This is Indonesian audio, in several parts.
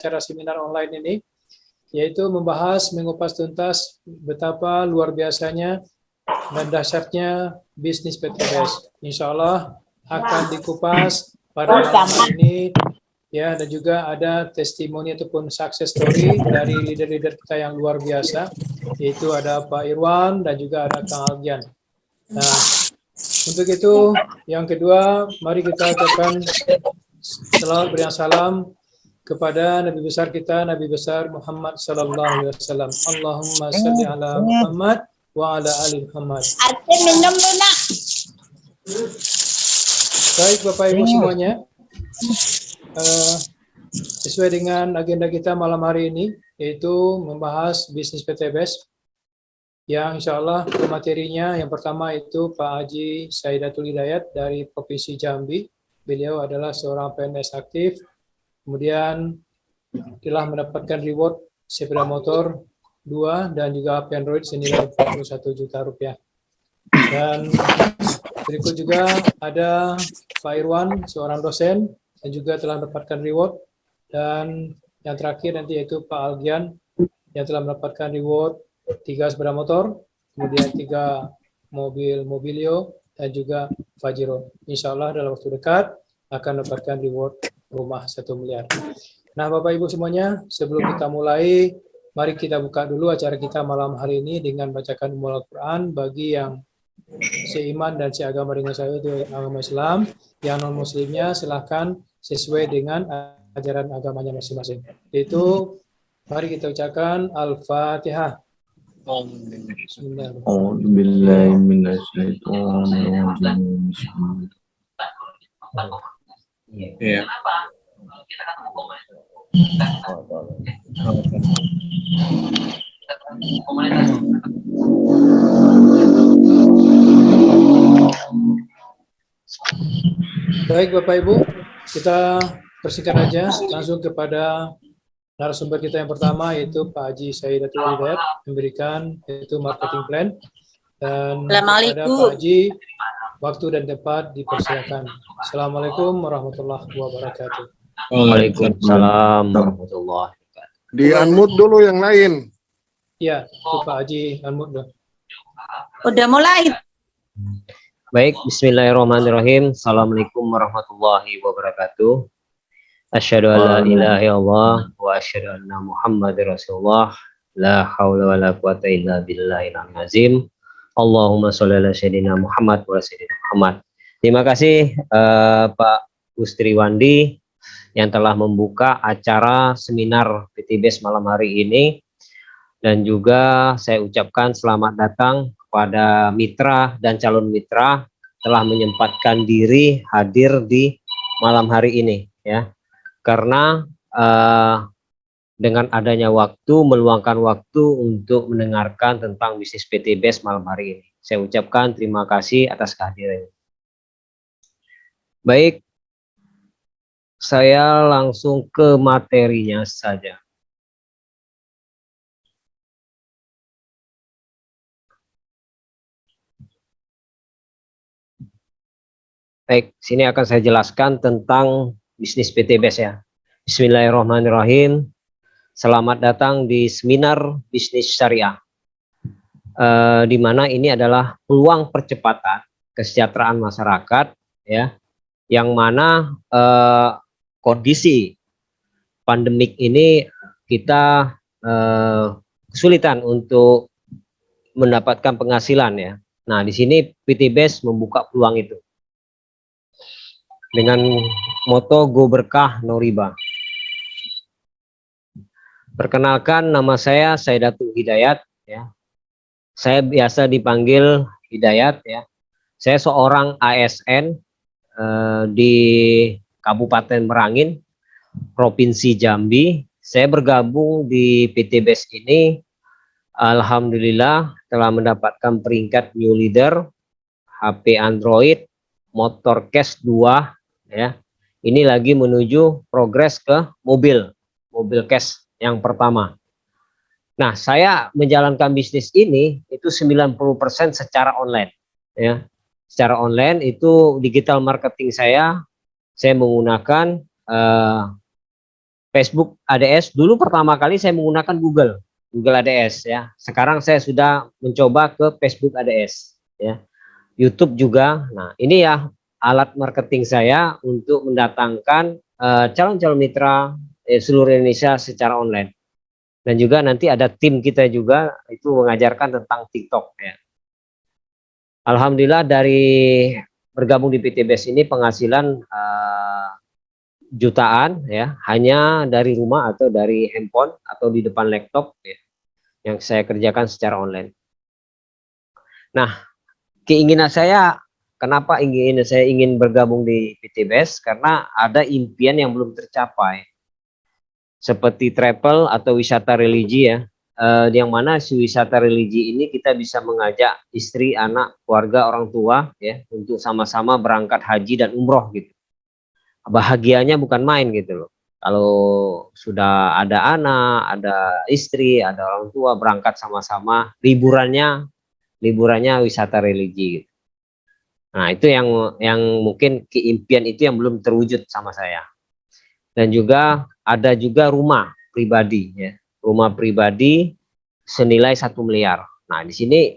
acara seminar online ini, yaitu membahas mengupas tuntas betapa luar biasanya dan dahsyatnya bisnis PTBS. Insya Allah akan dikupas pada hari ini, ya, dan juga ada testimoni ataupun success story dari leader-leader kita yang luar biasa, yaitu ada Pak Irwan dan juga ada Kang Algian. Nah, untuk itu yang kedua, mari kita ucapkan selawat beriang salam kepada Nabi besar kita, Nabi besar Muhammad sallallahu alaihi wasallam. Allahumma shalli ala Muhammad wa ala ali Muhammad. Minum dulu, Nak. Baik Bapak Ibu semuanya, sesuai dengan agenda kita malam hari ini, yaitu membahas bisnis PTBS, yang insya Allah materinya yang pertama itu Pak Haji Saidatul Hidayat dari Provinsi Jambi. Beliau adalah seorang PNS aktif, kemudian telah mendapatkan reward sepeda motor 2 dan juga HP Android senilai 41 juta rupiah. Dan berikut juga ada Pak Irwan, seorang dosen yang juga telah mendapatkan reward. Dan yang terakhir nanti yaitu Pak Algian yang telah mendapatkan reward 3 sepeda motor, kemudian 3 mobil Mobilio, dan juga Fajero. Insya Allah dalam waktu dekat akan mendapatkan reward rumah 1 miliar. Nah Bapak Ibu semuanya, sebelum kita mulai, mari kita buka dulu acara kita malam hari ini dengan bacakan Ummul Al-Quran bagi yang seiman dan seagama dengan saya, itu agama Islam. Yang non-muslimnya silahkan sesuai dengan ajaran agamanya masing-masing. Itu mari kita ucapkan Al-Fatihah. Iya. Baik Bapak Ibu, kita persingkat aja langsung kepada narasumber kita yang pertama, yaitu Pak Haji Saidatul Hidayat, memberikan yaitu marketing plan. Dan kepada Pak Haji, waktu dan tempat dipersilakan. Assalamualaikum warahmatullahi wabarakatuh. Waalaikumsalam warahmatullahi wabarakatuh. Di unmute dulu yang lain. Iya, itu Pak Haji unmute dulu. Udah mulai. Baik, bismillahirrahmanirrahim. Assalamualaikum warahmatullahi wabarakatuh. Asyhadu an la ilaha illallah wa asyhadu anna Muhammadar Rasulullah. La haula wala quwata illa billahil azim. Allahumma sholli ala sayyidina Muhammad wa sayyidina Muhammad. Terima kasih Pak Gustri Wandi yang telah membuka acara seminar PTBS malam hari ini, dan juga saya ucapkan selamat datang kepada mitra dan calon mitra telah menyempatkan diri hadir di malam hari ini, ya, karena dengan adanya waktu, meluangkan waktu untuk mendengarkan tentang bisnis PTBS malam hari ini. Saya ucapkan terima kasih atas kehadirannya. Baik, saya langsung ke materinya saja. Baik, sini akan saya jelaskan tentang bisnis PTBS ya. Bismillahirrahmanirrahim. Selamat datang di seminar bisnis syariah, di mana ini adalah peluang percepatan kesejahteraan masyarakat, ya, yang mana kondisi pandemik ini kita kesulitan untuk mendapatkan penghasilan, ya. Nah, di sini PTBS membuka peluang itu dengan moto Go Berkah No Riba. Perkenalkan, nama saya Saidatul Hidayat, ya. Saya biasa dipanggil Hidayat, ya. Saya seorang ASN di Kabupaten Merangin, Provinsi Jambi. Saya bergabung di PTBS ini, alhamdulillah telah mendapatkan peringkat new leader HP Android motor cash 2, ya. Ini lagi menuju progres ke mobil cash yang pertama. Nah, saya menjalankan bisnis ini itu 90% secara online, ya. Secara online itu digital marketing saya menggunakan Facebook ADS dulu pertama kali saya menggunakan Google ADS ya. Sekarang saya sudah mencoba ke Facebook ADS ya. YouTube juga. Nah, ini ya alat marketing saya untuk mendatangkan calon-calon mitra seluruh Indonesia secara online. Dan juga nanti ada tim kita juga itu mengajarkan tentang TikTok ya. Alhamdulillah dari bergabung di PTBS ini penghasilan jutaan ya, hanya dari rumah atau dari handphone atau di depan laptop ya, yang saya kerjakan secara online. Nah, keinginan saya, kenapa saya ingin bergabung di PTBS? Karena ada impian yang belum tercapai, seperti travel atau wisata religi ya, yang mana wisata religi ini kita bisa mengajak istri, anak, keluarga, orang tua ya untuk sama-sama berangkat haji dan umroh gitu. Bahagianya bukan main gitu loh. Kalau sudah ada anak, ada istri, ada orang tua berangkat sama-sama, liburannya wisata religi gitu. Nah, itu yang mungkin keimpian itu yang belum terwujud sama saya. Dan juga ada juga rumah pribadi ya. Rumah pribadi senilai 1 miliar. Nah, di sini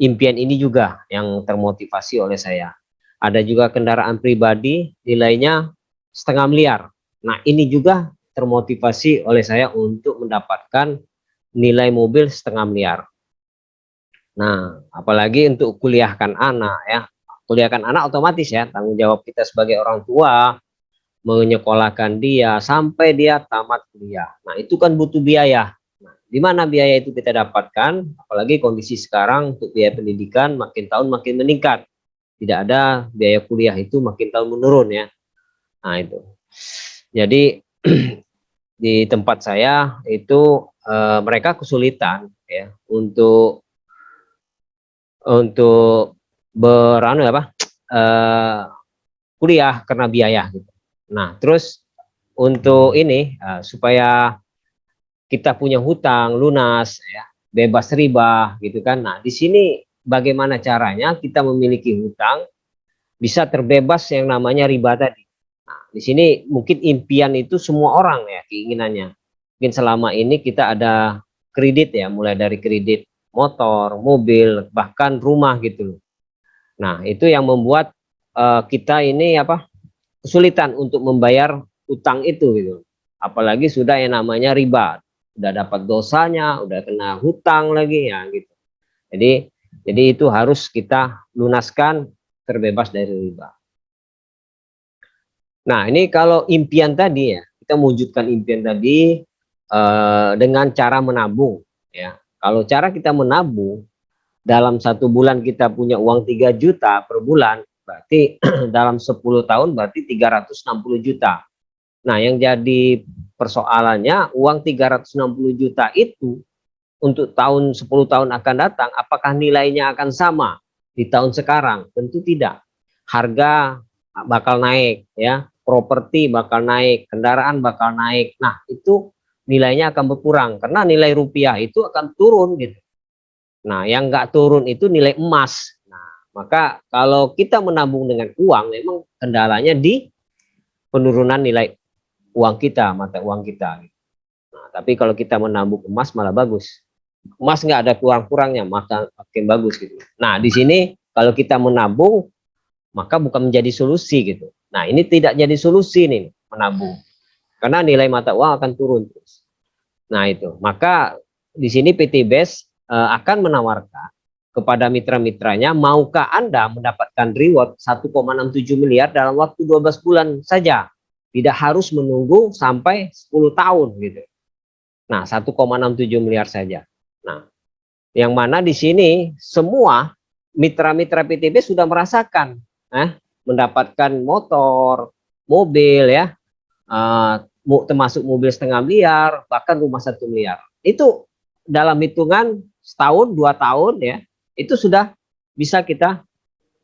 impian ini juga yang termotivasi oleh saya. Ada juga kendaraan pribadi nilainya 0,5 miliar. Nah, ini juga termotivasi oleh saya untuk mendapatkan nilai mobil 0,5 miliar. Nah, apalagi untuk kuliahkan anak ya. Kuliahkan anak otomatis ya, tanggung jawab kita sebagai orang tua menyekolahkan dia sampai dia tamat kuliah. Nah, itu kan butuh biaya. Nah, di mana biaya itu kita dapatkan? Apalagi kondisi sekarang untuk biaya pendidikan makin tahun makin meningkat. Tidak ada biaya kuliah itu makin tahun menurun ya. Nah, itu. Jadi di tempat saya itu mereka kesulitan ya untuk kuliah karena biaya gitu. Nah, terus untuk ini supaya kita punya hutang lunas ya, bebas riba gitu kan. Nah, di sini bagaimana caranya kita memiliki hutang bisa terbebas yang namanya riba tadi. Nah, di sini mungkin impian itu semua orang ya keinginannya. Mungkin selama ini kita ada kredit ya, mulai dari kredit motor, mobil, bahkan rumah gitu loh. Nah, itu yang membuat kita ini kesulitan untuk membayar utang itu gitu. Apalagi sudah yang namanya riba, udah dapat dosanya, udah kena hutang lagi ya gitu. Jadi itu harus kita lunaskan terbebas dari riba. Nah, ini kalau impian tadi ya, kita mewujudkan impian tadi dengan cara menabung ya. Kalau cara kita menabung dalam 1 bulan kita punya uang 3 juta per bulan, berarti dalam 10 tahun berarti 360 juta. Nah, yang jadi persoalannya uang 360 juta itu untuk 10 tahun akan datang, apakah nilainya akan sama di tahun sekarang? Tentu tidak. Harga bakal naik ya, properti bakal naik, kendaraan bakal naik. Nah, itu nilainya akan berkurang karena nilai rupiah itu akan turun gitu. Nah, yang nggak turun itu nilai emas. Nah, maka kalau kita menabung dengan uang, memang kendalanya di penurunan nilai uang kita, mata uang kita. Nah, tapi kalau kita menabung emas malah bagus. Emas nggak ada kurang-kurangnya, maka makin bagus gitu. Nah, di sini kalau kita menabung, maka bukan menjadi solusi gitu. Nah, ini tidak jadi solusi nih menabung, karena nilai mata uang akan turun terus. Nah, itu. Maka di sini PTBS akan menawarkan kepada mitra-mitranya, maukah Anda mendapatkan reward 1,67 miliar dalam waktu 12 bulan saja, tidak harus menunggu sampai 10 tahun gitu. Nah, 1,67 miliar saja. Nah, yang mana di sini semua mitra-mitra PTBS sudah merasakan mendapatkan motor, mobil ya, termasuk mobil 0,5 miliar, bahkan rumah 1 miliar. Itu dalam hitungan setahun, 2 tahun ya, itu sudah bisa kita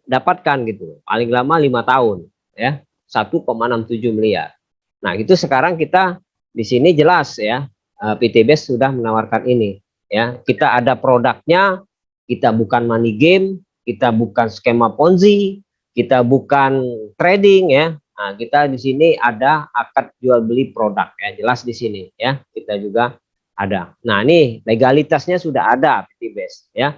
dapatkan gitu. Paling lama 5 tahun ya, 1,67 miliar. Nah, itu sekarang kita di sini jelas ya, PTBS sudah menawarkan ini ya. Kita ada produknya, kita bukan money game, kita bukan skema Ponzi, kita bukan trading ya. Nah, kita di sini ada akad jual beli produk ya, jelas di sini ya. Kita juga ada. Nah, ini legalitasnya sudah ada PTBS ya.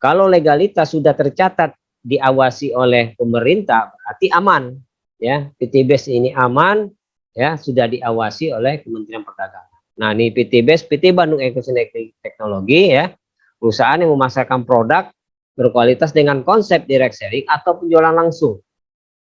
Kalau legalitas sudah tercatat diawasi oleh pemerintah berarti aman ya. PTBS ini aman ya, sudah diawasi oleh Kementerian Perdagangan. Nah, ini PTBS, PT Bandung Ekosinergi Teknologi ya. Perusahaan yang memasarkan produk berkualitas dengan konsep direct selling atau penjualan langsung.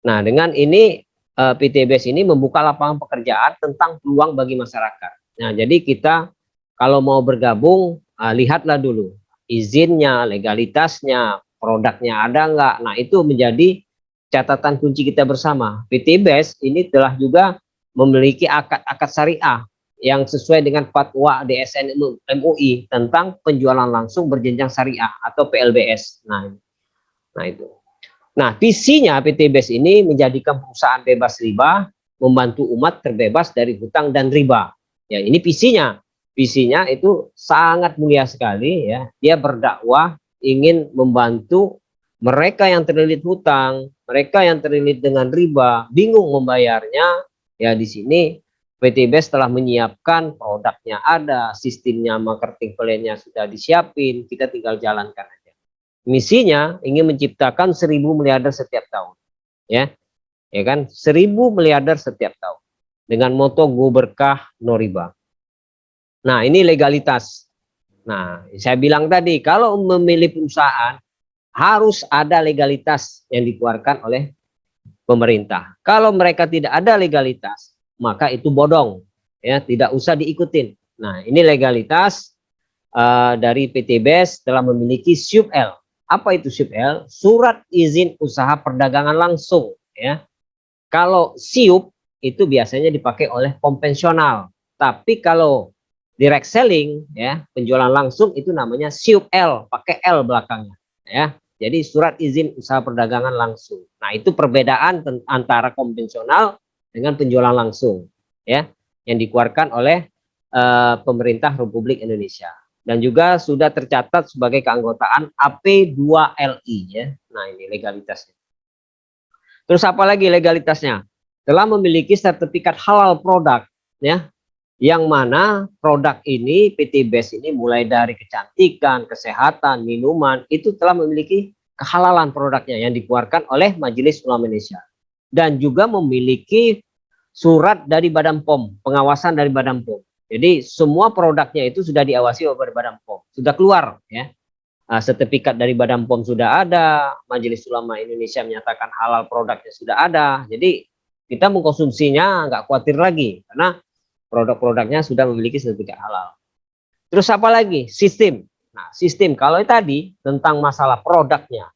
Nah, dengan ini PTBS ini membuka lapangan pekerjaan tentang peluang bagi masyarakat. Nah, jadi kita kalau mau bergabung, lihatlah dulu izinnya, legalitasnya, produknya ada nggak. Nah, itu menjadi catatan kunci kita bersama. PTBS ini telah juga memiliki akad-akad syariah yang sesuai dengan fatwa DSN MUI tentang penjualan langsung berjenjang syariah atau PLBS. Nah itu. Nah, visinya PTBS ini menjadikan perusahaan bebas riba, membantu umat terbebas dari hutang dan riba. Ya, ini visinya. Visinya itu sangat mulia sekali ya. Dia berdakwah ingin membantu mereka yang terlilit hutang, mereka yang terlilit dengan riba, bingung membayarnya. Ya, di sini PTBS telah menyiapkan produknya ada, sistemnya, marketing plan-nya sudah disiapin, kita tinggal jalankan aja. Misinya ingin menciptakan 1.000 miliarder setiap tahun, ya kan, 1.000 miliarder setiap tahun dengan moto go berkah no riba. Nah, ini legalitas. Nah, saya bilang tadi kalau memilih perusahaan harus ada legalitas yang dikeluarkan oleh pemerintah. Kalau mereka tidak ada legalitas, maka itu bodong, ya, tidak usah diikutin. Nah, ini legalitas dari PTBS telah memiliki SUP-L. Apa itu SUP-L? Surat izin usaha perdagangan langsung ya. Kalau SIUP itu biasanya dipakai oleh konvensional. Tapi kalau direct selling ya, penjualan langsung itu namanya SIUP-L, pakai L belakangnya ya. Jadi surat izin usaha perdagangan langsung. Nah, itu perbedaan antara konvensional dengan penjualan langsung ya, yang dikeluarkan oleh pemerintah Republik Indonesia. Dan juga sudah tercatat sebagai keanggotaan AP2LI ya. Nah, ini legalitasnya. Terus apa lagi legalitasnya? Telah memiliki sertifikat halal produk ya. Yang mana produk ini PTBS ini mulai dari kecantikan, kesehatan, minuman itu telah memiliki kehalalan produknya yang dikeluarkan oleh Majelis Ulama Indonesia. Dan juga memiliki surat dari Badan POM, pengawasan dari Badan POM. Jadi semua produknya itu sudah diawasi oleh Badan POM, sudah keluar ya. Sertifikat dari Badan POM sudah ada, Majelis Ulama Indonesia menyatakan halal produknya sudah ada. Jadi kita mengkonsumsinya nggak khawatir lagi karena produk-produknya sudah memiliki sertifikat halal. Terus apa lagi? Sistem. Nah, sistem kalau tadi tentang masalah produknya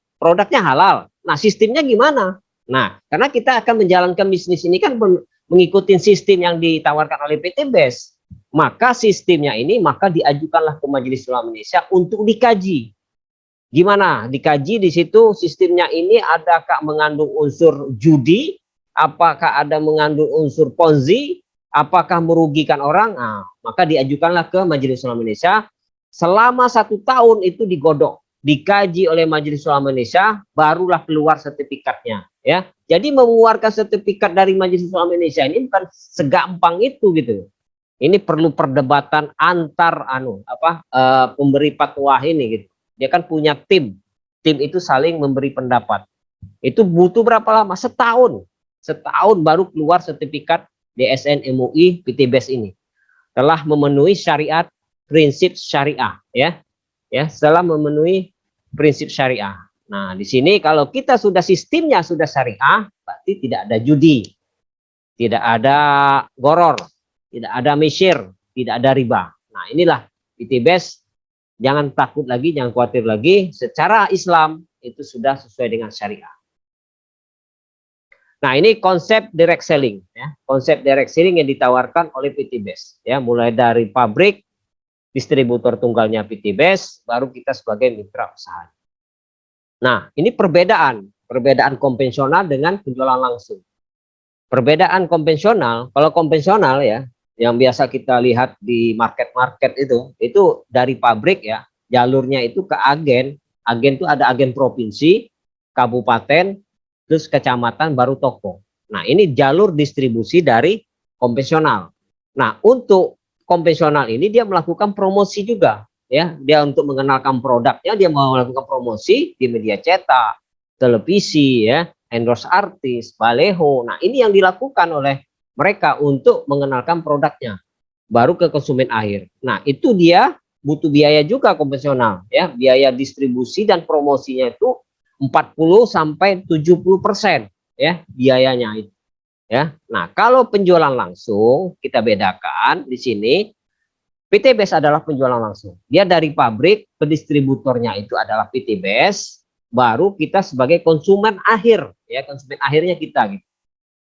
halal. Nah, sistemnya gimana? Nah, karena kita akan menjalankan bisnis ini kan mengikuti sistem yang ditawarkan oleh PTBS. Maka sistemnya ini maka diajukanlah ke Majelis Ulama Indonesia untuk dikaji. Gimana? Dikaji di situ sistemnya ini adakah mengandung unsur judi, apakah ada mengandung unsur ponzi, apakah merugikan orang? Nah, maka diajukanlah ke Majelis Ulama Indonesia. Selama 1 tahun itu digodok, dikaji oleh Majelis Ulama Indonesia, barulah keluar sertifikatnya. Ya, jadi mengeluarkan sertifikat dari Majelis Ulama Indonesia ini bukan segampang itu gitu. Ini perlu perdebatan antar pemberi fatwa ini gitu. Dia kan punya tim itu saling memberi pendapat. Itu butuh berapa lama? Setahun baru keluar sertifikat DSN MUI PTBS ini. Telah memenuhi syariat prinsip syariah ya. Setelah memenuhi prinsip syariah. Nah, di sini kalau kita sudah sistemnya sudah syariah, berarti tidak ada judi, tidak ada goror, tidak ada mesyir, tidak ada riba. Nah, inilah PTBS. Jangan takut lagi, jangan khawatir lagi. Secara Islam itu sudah sesuai dengan syariah. Nah, ini konsep direct selling ya. Konsep direct selling yang ditawarkan oleh PTBS ya, mulai dari pabrik, distributor tunggalnya PTBS, baru kita sebagai mitra usaha. Nah, ini perbedaan konvensional dengan penjualan langsung. Perbedaan konvensional, kalau konvensional ya, yang biasa kita lihat di market-market itu dari pabrik ya, jalurnya itu ke agen itu ada agen provinsi, kabupaten, terus kecamatan, baru toko. Nah, ini jalur distribusi dari konvensional. Nah, untuk konvensional ini dia melakukan promosi juga, ya. Dia untuk mengenalkan produknya, dia mau melakukan promosi di media cetak, televisi, ya, endorse artis, baleho. Nah, ini yang dilakukan oleh mereka untuk mengenalkan produknya baru ke konsumen akhir. Nah, itu dia butuh biaya juga konvensional, ya. Biaya distribusi dan promosinya itu 40 sampai 70%, ya, biayanya itu, ya. Nah, kalau penjualan langsung kita bedakan di sini, PTBS adalah penjualan langsung. Dia dari pabrik ke distributornya itu adalah PTBS, baru kita sebagai konsumen akhir, ya, konsumen akhirnya kita gitu.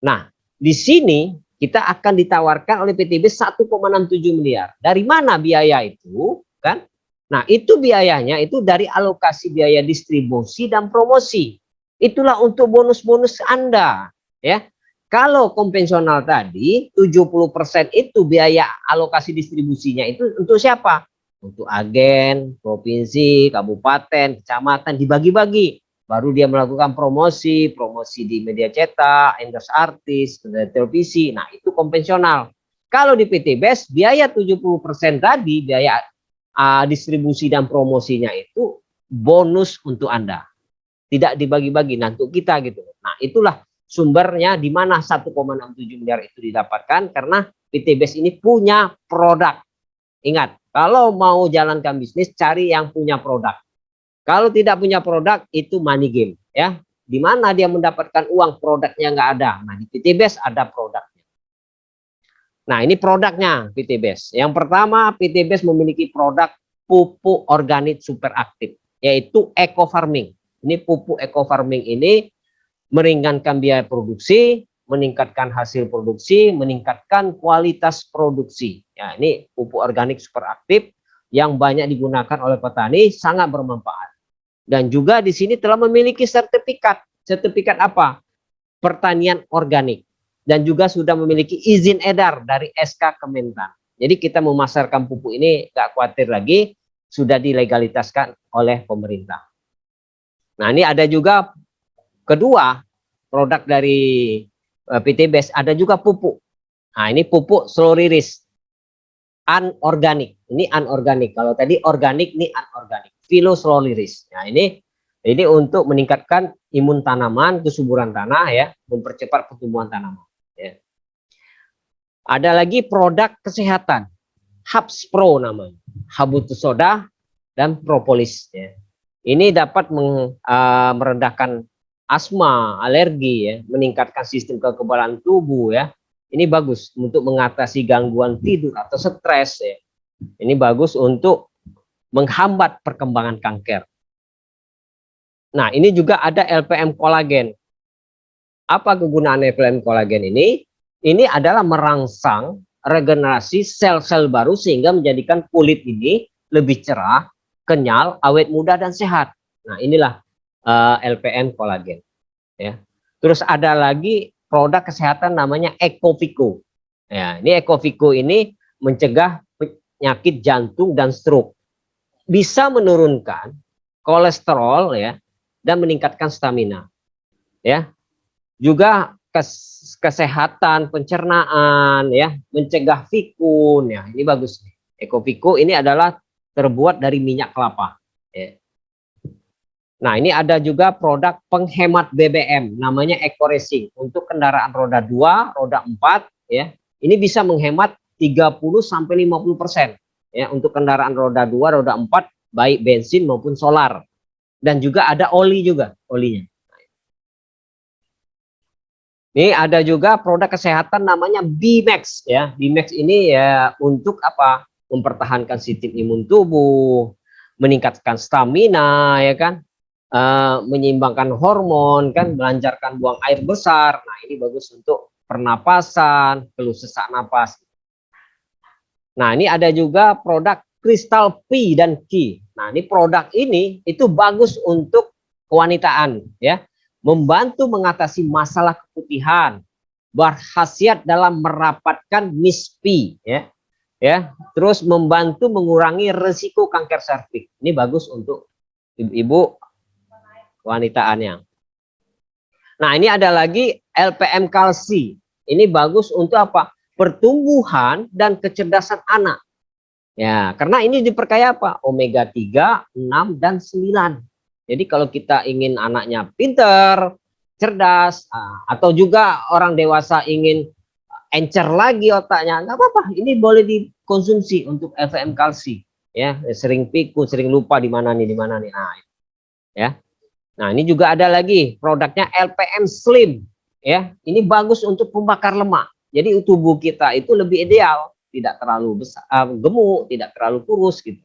Nah, di sini kita akan ditawarkan oleh PTBS 1,67 miliar. Dari mana biaya itu, kan? Nah, itu biayanya itu dari alokasi biaya distribusi dan promosi. Itulah untuk bonus-bonus Anda, ya. Kalau konvensional tadi 70% itu biaya alokasi distribusinya itu untuk siapa? Untuk agen, provinsi, kabupaten, kecamatan, dibagi-bagi. Baru dia melakukan promosi di media cetak, endorse artis, televisi. Nah, itu konvensional. Kalau di PTBS biaya 70% tadi, biaya distribusi dan promosinya itu bonus untuk Anda. Tidak dibagi-bagi, nah untuk kita gitu. Nah, itulah sumbernya di mana 1,67 miliar itu didapatkan karena PTBS ini punya produk. Ingat, kalau mau jalankan bisnis cari yang punya produk. Kalau tidak punya produk itu money game, ya. Di mana dia mendapatkan uang, produknya nggak ada. Nah, di PTBS ada produknya. Nah, ini produknya PTBS. Yang pertama, PTBS memiliki produk pupuk organik super aktif, yaitu eco farming. Ini pupuk eco farming ini meringankan biaya produksi, meningkatkan hasil produksi, meningkatkan kualitas produksi. Ya, ini pupuk organik super aktif yang banyak digunakan oleh petani, sangat bermanfaat. Dan juga di sini telah memiliki sertifikat. Sertifikat apa? Pertanian organik. Dan juga sudah memiliki izin edar dari SK Kementan. Jadi kita memasarkan pupuk ini gak khawatir lagi, sudah dilegalitaskan oleh pemerintah. Nah, ini ada juga kedua produk dari PTBS, ada juga pupuk. Nah, ini pupuk slow release anorganik. Ini anorganik. Kalau tadi organik, ini anorganik. Philo slow release. Nah, ini untuk meningkatkan imun tanaman, kesuburan tanah, ya, mempercepat pertumbuhan tanaman. Ya. Ada lagi produk kesehatan, Habs Pro namanya, habutus soda dan propolis. Ya. Ini dapat merendahkan asma, alergi, ya, meningkatkan sistem kekebalan tubuh, ya. Ini bagus untuk mengatasi gangguan tidur atau stres, ya. Ini bagus untuk menghambat perkembangan kanker. Nah, ini juga ada LPM kolagen. Apa kegunaan LPM kolagen ini? Ini adalah merangsang regenerasi sel-sel baru sehingga menjadikan kulit ini lebih cerah, kenyal, awet muda dan sehat. Nah, inilah LPM kolagen. Ya. Terus ada lagi produk kesehatan namanya Ecovico. Ya, ini Ecovico ini mencegah penyakit jantung dan stroke. Bisa menurunkan kolesterol, ya, dan meningkatkan stamina, ya. Juga kesehatan pencernaan, ya, mencegah pikun, ya. Ini bagus. Ecovico ini adalah terbuat dari minyak kelapa, ya. Nah, ini ada juga produk penghemat BBM namanya Eco Racing untuk kendaraan roda 2, roda 4, ya. Ini bisa menghemat 30 sampai 50%. Ya, untuk kendaraan roda 2, roda 4 baik bensin maupun solar. Dan juga ada oli juga, olinya. Ini ada juga produk kesehatan namanya BMAX, ya. BMAX ini ya untuk apa? Mempertahankan sistem imun tubuh, meningkatkan stamina, ya kan? Menyeimbangkan hormon, kan, melancarkan buang air besar. Nah, ini bagus untuk pernapasan, keluh sesak napas. Nah, ini ada juga produk Crystal P dan Q. Nah, ini produk ini itu bagus untuk kewanitaan, ya. Membantu mengatasi masalah keputihan, berkhasiat dalam merapatkan mispi, ya. Ya, terus membantu mengurangi risiko kanker serviks. Ini bagus untuk ibu-ibu wanitaannya. Nah, ini ada lagi LPM kalsi. Ini bagus untuk apa? Pertumbuhan dan kecerdasan anak. Ya, karena ini diperkaya apa? Omega 3, 6, dan 9. Jadi kalau kita ingin anaknya pinter, cerdas, atau juga orang dewasa ingin encer lagi otaknya, nggak apa-apa. Ini boleh dikonsumsi untuk LPM kalsi. Ya, sering pikun, sering lupa di mana nih. Nah, ya. Nah, ini juga ada lagi produknya LPM Slim. Ya, ini bagus untuk pembakar lemak. Jadi tubuh kita itu lebih ideal, tidak terlalu besar, gemuk, tidak terlalu kurus gitu.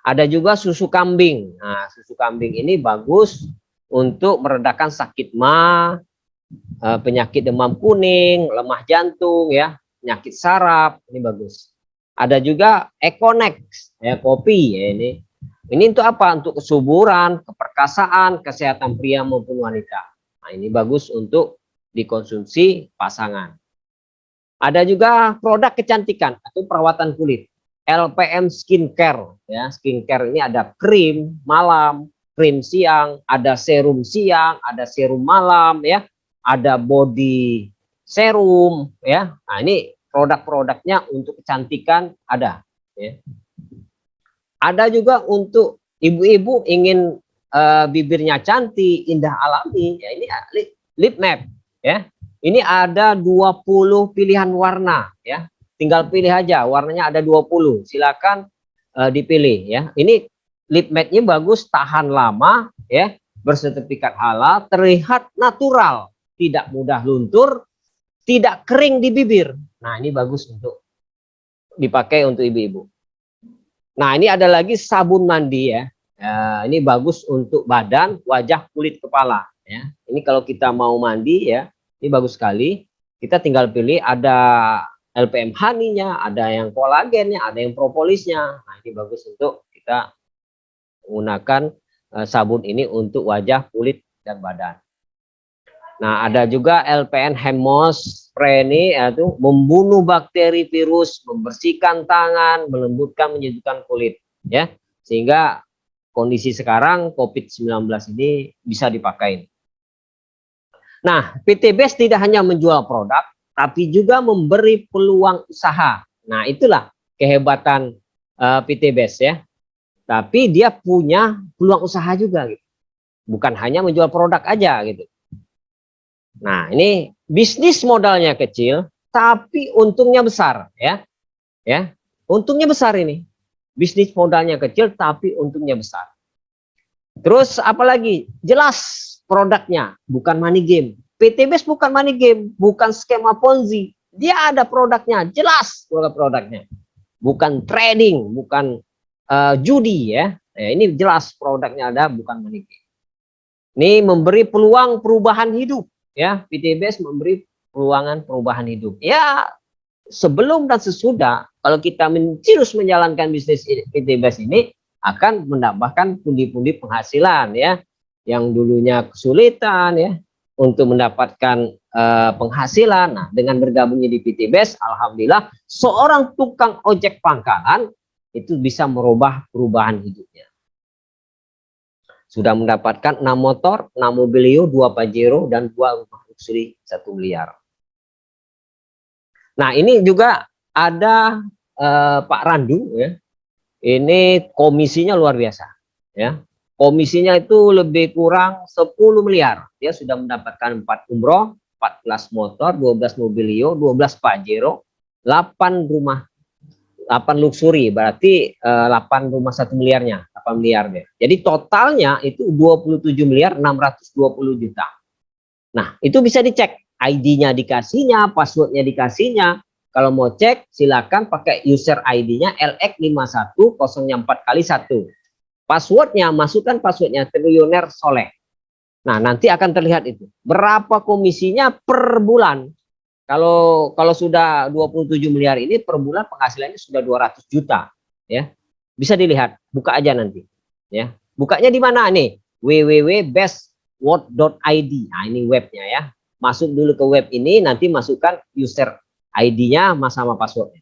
Ada juga susu kambing. Nah, susu kambing ini bagus untuk meredakan sakit ma, penyakit demam kuning, lemah jantung, ya, penyakit saraf. Ini bagus. Ada juga Econex, ya, kopi. Ya, ini untuk apa? Untuk kesuburan, keperkasaan, kesehatan pria maupun wanita. Nah, ini bagus untuk dikonsumsi pasangan. Ada juga produk kecantikan atau perawatan kulit. LPM Skincare. Ya, skincare ini ada krim malam, krim siang, ada serum siang, ada serum malam, ya, ada body serum, ya. Nah, ini produk-produknya untuk kecantikan ada. Ya. Ada juga untuk ibu-ibu ingin bibirnya cantik, indah alami, ya, ini lip map, ya. Ini ada 20 pilihan warna, ya. Tinggal pilih aja, warnanya ada 20. Silakan dipilih, ya. Ini lip matte-nya bagus, tahan lama, ya, bersertifikat halal, terlihat natural, tidak mudah luntur, tidak kering di bibir. Nah, ini bagus untuk dipakai untuk ibu-ibu. Nah, ini ada lagi sabun mandi, ya. Ini bagus untuk badan, wajah, kulit, kepala, ya. Ini kalau kita mau mandi, ya, ini bagus sekali. Kita tinggal pilih, ada LPM honey-nya, ada yang kolagennya, ada yang propolisnya. Nah, ini bagus untuk kita menggunakan sabun ini untuk wajah, kulit, dan badan. Nah, ada juga LPM Hemos Spray, ini yaitu membunuh bakteri, virus, membersihkan tangan, melembutkan, menyejukkan kulit, ya. Sehingga kondisi sekarang COVID-19 ini bisa dipakai. Nah, PT BES tidak hanya menjual produk, tapi juga memberi peluang usaha. Nah, itulah kehebatan PT BES, ya. Tapi dia punya peluang usaha juga, gitu. Bukan hanya menjual produk aja, gitu. Nah, ini bisnis modalnya kecil, tapi untungnya besar, ya. Ya, untungnya besar ini. Bisnis modalnya kecil, tapi untungnya besar. Terus apalagi? Jelas produknya, bukan money game. PT BES bukan money game, bukan skema Ponzi. Dia ada produknya, jelas produknya. Bukan trading, bukan judi, ya. Nah, ini jelas produknya ada, bukan money game. Ini memberi peluang perubahan hidup, ya. PT BES memberi perubahan hidup. Ya, sebelum dan sesudah, kalau kita terus menjalankan bisnis PT BES ini, akan menambahkan pundi-pundi penghasilan, ya. Yang dulunya kesulitan, ya, untuk mendapatkan penghasilan. Nah, dengan bergabungnya di PT BES, alhamdulillah seorang tukang ojek pangkalan itu bisa merubah perubahan hidupnya. Sudah mendapatkan 6 motor, 6 mobilio, 2 Pajero, dan 2 rumah luxury 1 miliar. Nah, ini juga ada Pak Randu, ya. Ini komisinya luar biasa, ya. Komisinya itu lebih kurang 10 miliar. Dia sudah mendapatkan 4 umroh, 14 motor, 12 mobilio, 12 Pajero, 8 rumah, 8 luxury, berarti 8 rumah 1 miliarnya, 8 miliar deh. Jadi totalnya itu 27 miliar 620 juta. Nah, itu bisa dicek. ID-nya dikasihnya, passwordnya dikasihnya. Kalau mau cek, silakan pakai user ID-nya LX5104x1. Passwordnya, masukkan passwordnya Triliuner Soleh. Nah, nanti akan terlihat itu. Berapa komisinya per bulan. Kalau sudah 27 miliar ini per bulan penghasilannya sudah 200 juta, ya. Bisa dilihat, buka aja nanti, ya. Bukanya di mana nih? www.bestworld.id. Nah, ini webnya, ya. Masuk dulu ke web ini, nanti masukkan user ID-nya sama passwordnya.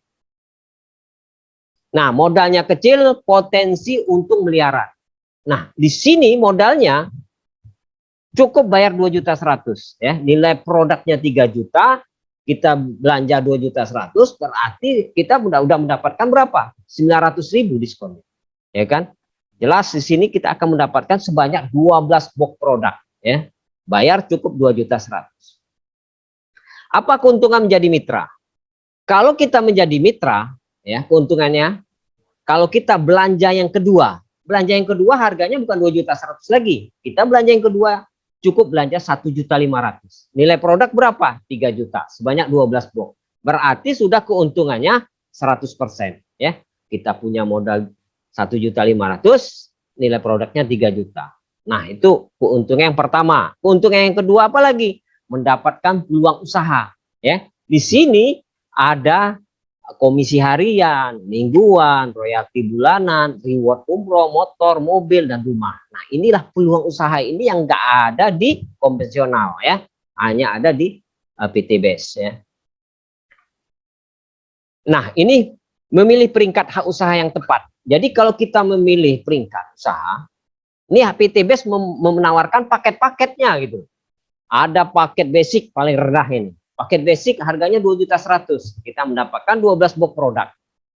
Nah, modalnya kecil, potensi untung miliaran. Nah, di sini modalnya cukup bayar 2.100.000 ya. Nilai produknya 3 juta, kita belanja 2.100.000, berarti kita udah mendapatkan berapa? 900.000 diskon. Ya kan? Jelas di sini kita akan mendapatkan sebanyak 12 box produk ya. Bayar cukup 2.100.000. Apa keuntungan menjadi mitra? Kalau kita menjadi mitra ya, keuntungannya kalau kita belanja yang kedua harganya bukan 2.100.000 lagi. Kita belanja yang kedua cukup belanja 1.500.000. Nilai produk berapa? 3 juta, sebanyak 12 box. Berarti sudah keuntungannya 100% ya. Kita punya modal 1.500.000, nilai produknya 3 juta. Nah, itu keuntungan yang pertama. Keuntungan yang kedua apa lagi? Mendapatkan peluang usaha ya. Di sini ada komisi harian, mingguan, royalti bulanan, reward umroh, motor, mobil, dan rumah. Nah, inilah peluang usaha ini yang nggak ada di konvensional ya, hanya ada di PTBS ya. Nah, ini memilih peringkat hak usaha yang tepat. Jadi kalau kita memilih peringkat usaha, ini PTBS menawarkan paket-paketnya gitu. Ada paket basic paling rendah ini. Paket basic harganya 2.100.000. Kita mendapatkan 12 box produk.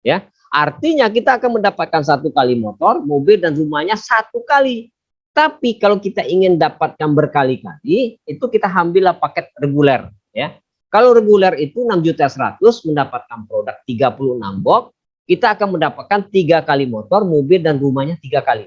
Ya, artinya kita akan mendapatkan 1 kali motor, mobil, dan rumahnya 1 kali. Tapi kalau kita ingin dapatkan berkali-kali, itu kita ambillah paket reguler. Ya, kalau reguler itu 6.100.000 mendapatkan produk 36 box. Kita akan mendapatkan 3 kali motor, mobil, dan rumahnya 3 kali.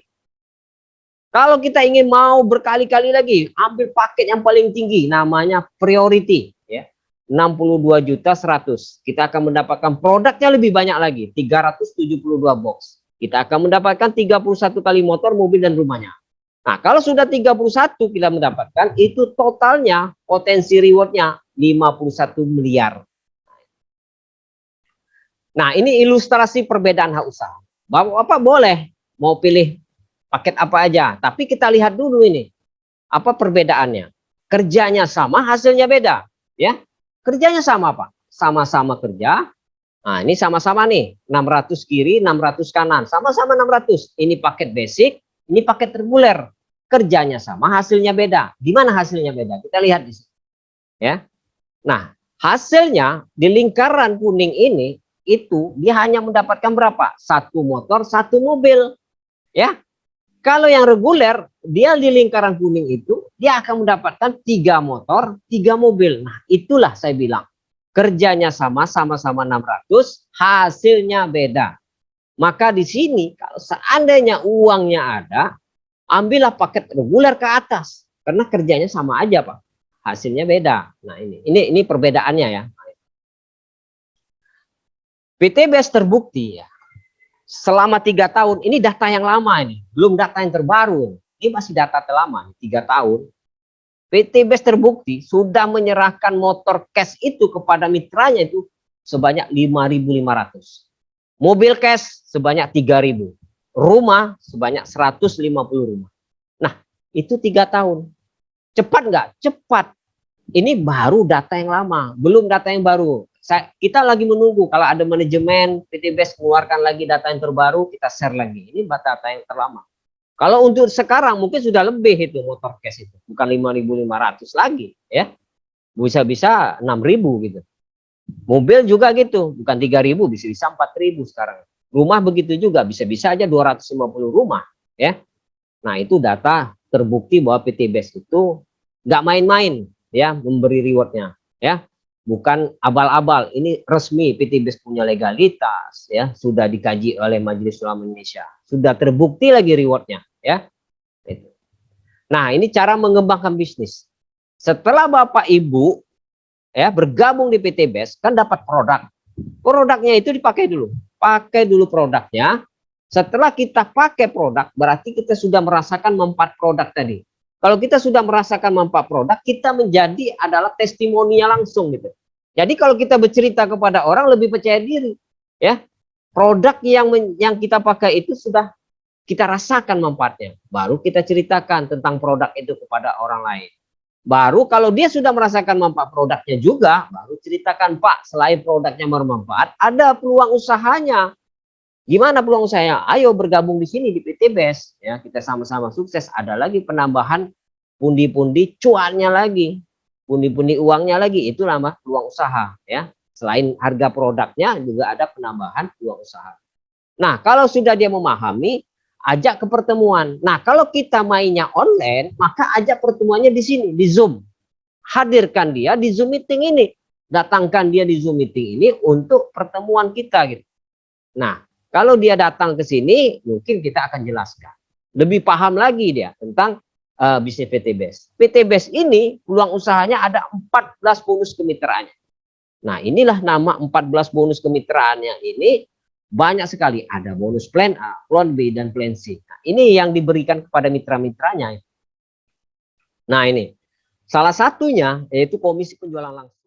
Kalau kita ingin mau berkali-kali lagi, ambil paket yang paling tinggi, namanya priority. Ya, 62.100.000. Kita akan mendapatkan produknya lebih banyak lagi, 372 box. Kita akan mendapatkan 31 kali motor, mobil, dan rumahnya. Nah, kalau sudah 31 kita mendapatkan, itu totalnya potensi rewardnya 51 miliar. Nah, ini ilustrasi perbedaan hak usaha. Bapak boleh mau pilih paket apa aja, tapi kita lihat dulu ini apa perbedaannya. Kerjanya sama, hasilnya beda, ya. Kerjanya sama apa? Sama-sama kerja. Nah, ini sama-sama nih, 600 kiri, 600 kanan, sama-sama 600. Ini paket basic, ini paket reguler. Kerjanya sama, hasilnya beda. Gimana hasilnya beda? Kita lihat di sini, ya. Nah, hasilnya di lingkaran kuning ini itu dia hanya mendapatkan berapa? 1 motor, 1 mobil, ya. Kalau yang reguler, dia di lingkaran kuning itu, dia akan mendapatkan 3 motor, 3 mobil. Nah, itulah saya bilang. Kerjanya sama, sama-sama 600, hasilnya beda. Maka di sini, kalau seandainya uangnya ada, ambillah paket reguler ke atas. Karena kerjanya sama aja, Pak. Hasilnya beda. Nah, ini perbedaannya ya. PTBS terbukti ya. Selama 3 tahun, ini data yang lama ini, belum data yang terbaru. Ini masih data terlama, 3 tahun. PTBS terbukti sudah menyerahkan motor cash itu kepada mitranya itu sebanyak 5.500. Mobil cash sebanyak 3.000. Rumah sebanyak 150 rumah. Nah, itu 3 tahun. Cepat nggak? Cepat. Ini baru data yang lama, belum data yang baru. Kita lagi menunggu kalau ada manajemen PTBS mengeluarkan lagi data yang terbaru, kita share lagi. Ini data yang terlama. Kalau untuk sekarang mungkin sudah lebih itu motor cash itu, bukan 5.500 lagi ya. Bisa-bisa 6.000 gitu. Mobil juga gitu, bukan 3.000, bisa 4.000 sekarang. Rumah begitu juga, bisa-bisa aja 250 rumah ya. Nah, itu data terbukti bahwa PTBS itu nggak main-main ya memberi rewardnya ya. Bukan abal-abal, ini resmi PTBS punya legalitas ya, sudah dikaji oleh Majelis Ulama Indonesia, sudah terbukti lagi rewardnya ya. Nah, ini cara mengembangkan bisnis. Setelah Bapak Ibu ya bergabung di PTBS kan dapat produknya itu dipakai dulu, pakai dulu produknya. Setelah kita pakai produk, berarti kita sudah merasakan manfaat produk tadi. Kalau kita sudah merasakan manfaat produk, kita menjadi adalah testimonial langsung gitu. Jadi kalau kita bercerita kepada orang lebih percaya diri, ya. Produk yang kita pakai itu sudah kita rasakan manfaatnya. Baru kita ceritakan tentang produk itu kepada orang lain. Baru kalau dia sudah merasakan manfaat produknya juga, baru ceritakan, Pak, selain produknya bermanfaat, ada peluang usahanya. Gimana peluang usahanya? Ayo bergabung di sini di PTBS ya, kita sama-sama sukses. Ada lagi penambahan pundi-pundi cuannya lagi, pundi-pundi uangnya lagi, itu nama peluang usaha ya. Selain harga produknya juga ada penambahan peluang usaha. Nah, kalau sudah dia memahami, ajak ke pertemuan. Nah, kalau kita mainnya online, maka ajak pertemuannya di sini, di Zoom. Hadirkan dia di Zoom meeting ini. Datangkan dia di Zoom meeting ini untuk pertemuan kita gitu. Nah, kalau dia datang ke sini, mungkin kita akan jelaskan. Lebih paham lagi dia tentang bisnis PT Best. PT Best ini peluang usahanya ada 14 bonus kemitraannya. Nah, inilah nama 14 bonus kemitraannya ini banyak sekali. Ada bonus plan A, plan B, dan plan C. Nah, ini yang diberikan kepada mitra-mitranya. Nah, ini salah satunya yaitu komisi penjualan langsung.